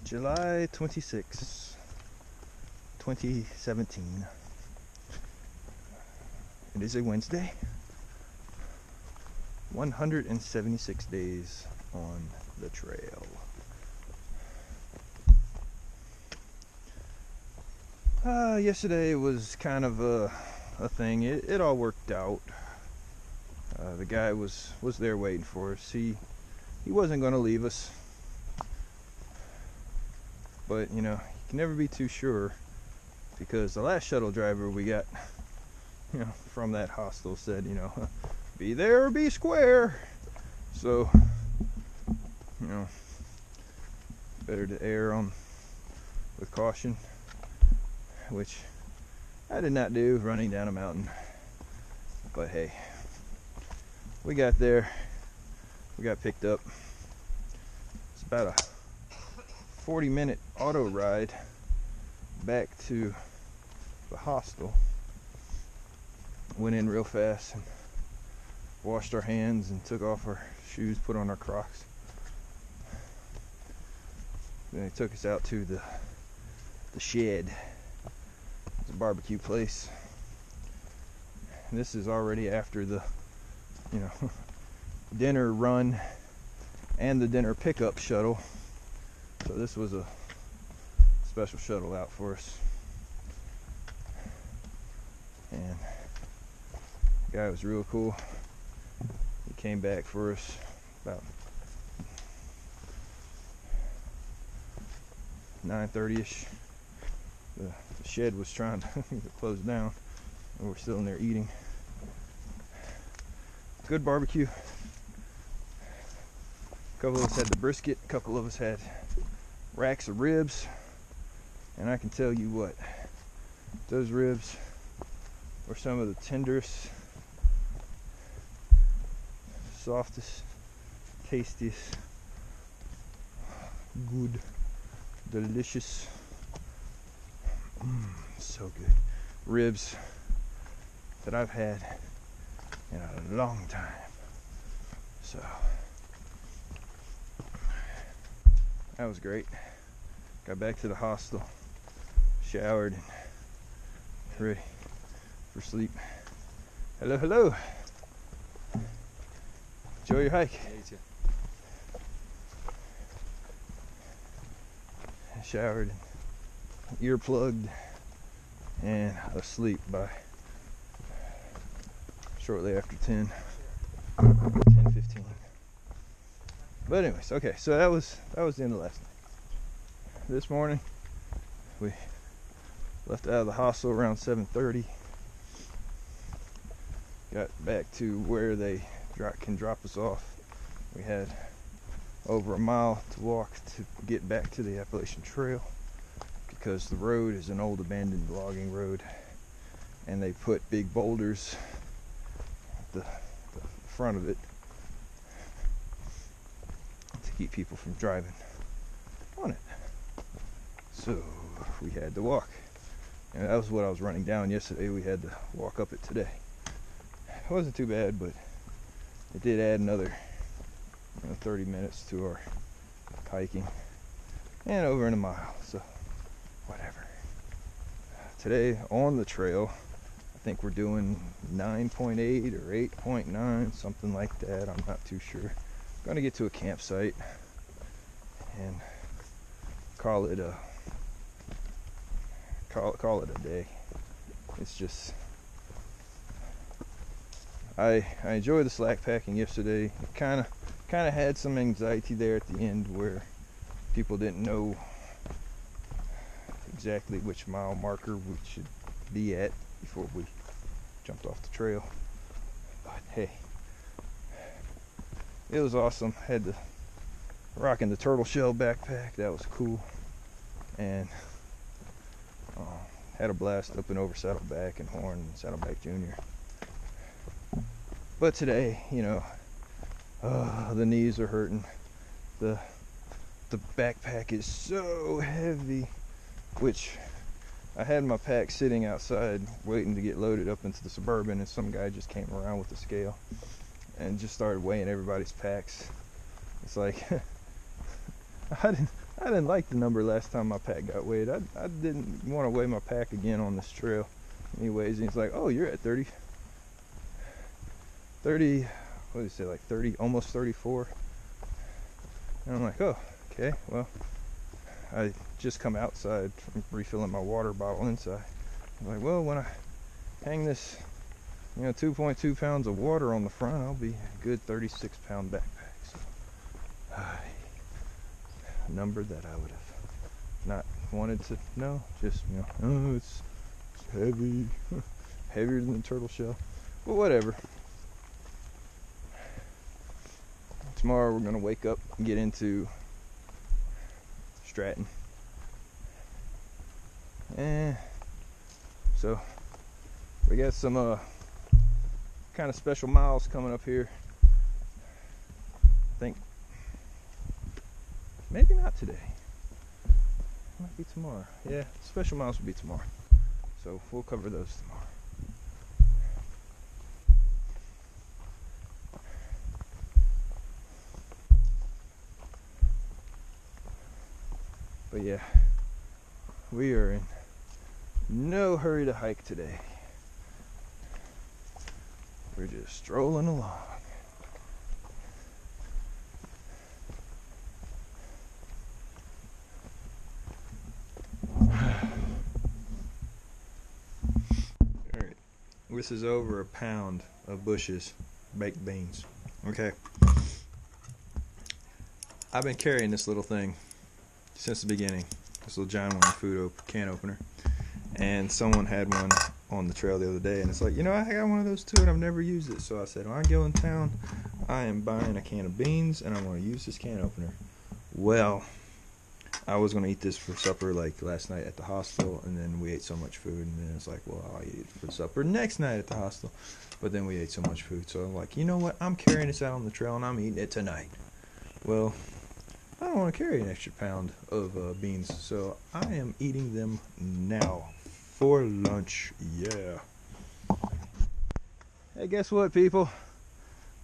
July 26, 2017. It is a Wednesday. 176 days on the trail. Yesterday was kind of a thing. It all worked out. The guy was there waiting for us. He wasn't going to leave us. But, you know, you can never be too sure, because the last shuttle driver we got, you know, from that hostel said, you know, be there or be square. So, you know, better to err on with caution, which I did not do running down a mountain. But hey, we got there. We got picked up. It's about a 40-minute auto ride back to the hostel. Went in real fast and washed our hands and took off our shoes, put on our Crocs. Then they took us out to the shed. It's a barbecue place. And this is already after the, you know, dinner run and the dinner pickup shuttle. So this was a special shuttle out for us. And the guy was real cool. He came back for us about 9:30ish. The shed was trying to close down, and we're still in there eating. Good barbecue. A couple of us had the brisket, a couple of us had racks of ribs, and I can tell you what, those ribs were some of the tenderest, softest, tastiest, good, delicious, so good ribs that I've had in a long time. So that was great. Got back to the hostel, showered, and ready for sleep. Hello, hello. Enjoy your hike. Showered, earplugged, and asleep by shortly after 10:15. But anyways, okay, so that was the end of last night. This morning we left out of the hostel around 7:30. Got back to where they can drop us off. We had over a mile to walk to get back to the Appalachian Trail, because the road is an old abandoned logging road, and they put big boulders at the front of it to keep people from driving on it. So we had to walk, and that was what I was running down yesterday. We had to walk up it today. It wasn't too bad, but it did add another 30 minutes to our hiking, and over in a mile, so whatever. Today on the trail, I think we're doing 9.8 or 8.9, something like that. I'm not too sure. I'm gonna get to a campsite and call it a day. It's just, I enjoyed the slack packing yesterday. It kind of had some anxiety there at the end, where people didn't know exactly which mile marker we should be at before we jumped off the trail. But hey, it was awesome. Had the rocking the turtle shell backpack. That was cool, and had a blast up and over Saddleback and Horn and Saddleback Junior. But today, you know, the knees are hurting. The backpack is so heavy, which I had my pack sitting outside waiting to get loaded up into the Suburban, and some guy just came around with a scale and just started weighing everybody's packs. It's like I I didn't like the number last time my pack got weighed. I didn't want to weigh my pack again on this trail. Anyways, and he's like, oh, you're at 30, what did he say, like 30, almost 34. And I'm like, oh, okay, well, I just come outside from refilling my water bottle inside. I'm like, well, when I hang this, 2.2 pounds of water on the front, I'll be a good 36-pound backpack. So, a number that I would have not wanted to know. Just, oh, it's heavy, heavier than a turtle shell. But whatever. Tomorrow we're gonna wake up and get into Stratton. So we got some kind of special miles coming up here. I think maybe not today. It might be tomorrow. Yeah, special miles will be tomorrow. So we'll cover those tomorrow. But yeah, we are in no hurry to hike today. We're just strolling along. Alright, this is over a pound of Bush's baked beans. Okay. I've been carrying this little thing since the beginning. This little giant one can opener. And someone had one on the trail the other day, and it's like, I got one of those too, and I've never used it. So I said, when I go in town, I am buying a can of beans, and I'm going to use this can opener. Well, I was going to eat this for supper like last night at the hostel, and then we ate so much food, and then it's like, well, I'll eat it for supper next night at the hostel. But then we ate so much food, so I'm like, you know what? I'm carrying this out on the trail, and I'm eating it tonight. Well, I don't want to carry an extra pound of beans, so I am eating them now for lunch. Yeah. Hey, guess what, people?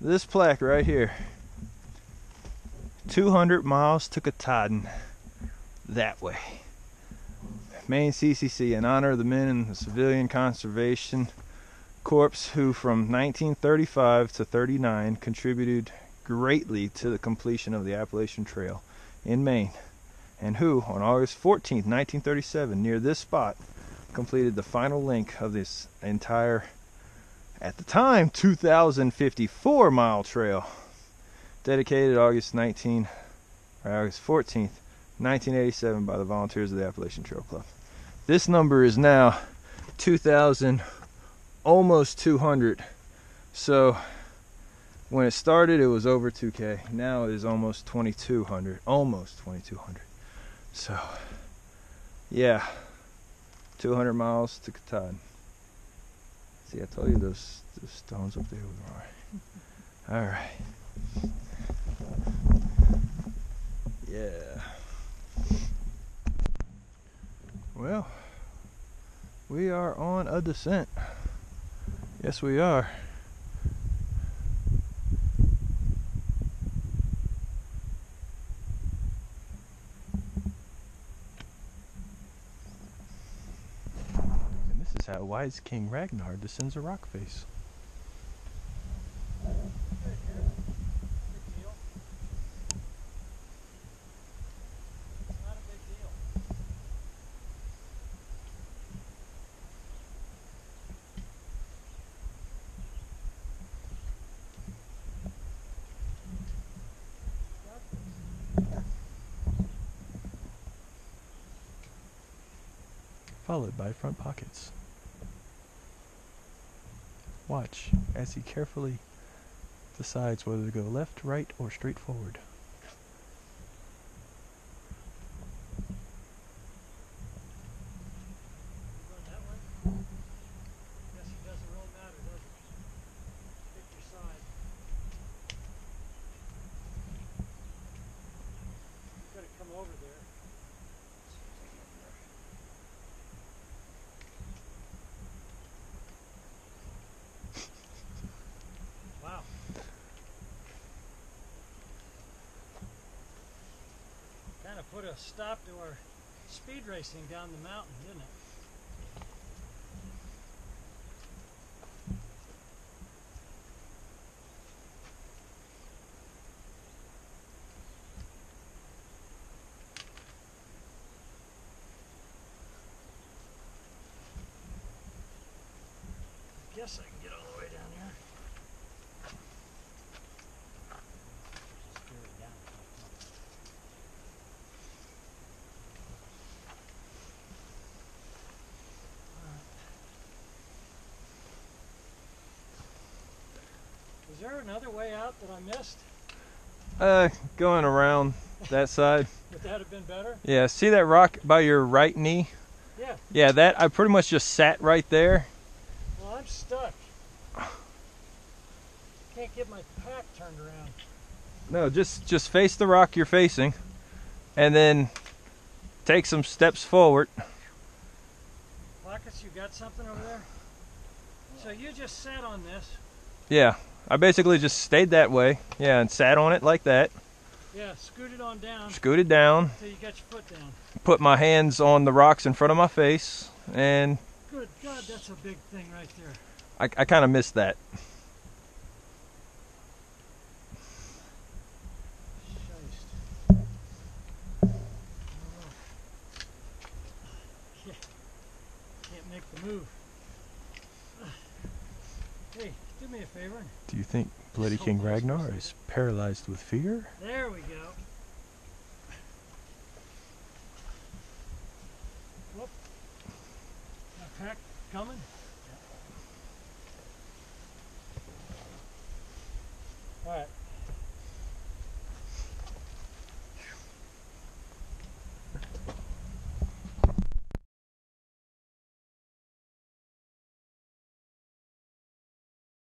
This plaque right here, 200 miles to Katahdin, that way. Maine CCC, in honor of the men in the Civilian Conservation Corps who from 1935 to 39 contributed greatly to the completion of the Appalachian Trail in Maine, and who on August 14, 1937, near this spot, completed the final link of this entire, at the time, 2,054 mile trail, dedicated August 14th, 1987 by the volunteers of the Appalachian Trail Club. This number is now 2,000, almost 200. So when it started, it was over 2K. Now it is almost 2,200. Almost 2,200. So, yeah. 200 miles to Katahdin. See, I told you those stones up there were alright. Alright. Yeah. Well, we are on a descent. Yes, we are. This is how wise King Ragnar descends a rock face. Followed by front pockets. Watch as he carefully decides whether to go left, right, or straight forward. a stop to our speed racing down the mountain, didn't it? I guess I can get all the way down here. Just steer it down. Is there another way out that I missed? Going around that side. Would that have been better? Yeah, see that rock by your right knee? Yeah. Yeah, that I pretty much just sat right there. Well, I'm stuck. Can't get my pack turned around. No, just face the rock you're facing, and then take some steps forward. Marcus, you got something over there? So you just sat on this. Yeah, I basically just stayed that way. Yeah, and sat on it like that. Yeah, scooted on down. Scooted down. Until you got your foot down. Put my hands on the rocks in front of my face, and Good God, that's a big thing right there. I kind of missed that. Can't make the move. Hey, do me a favor. Do you think Bloody King Ragnar is paralyzed with fear? There we go.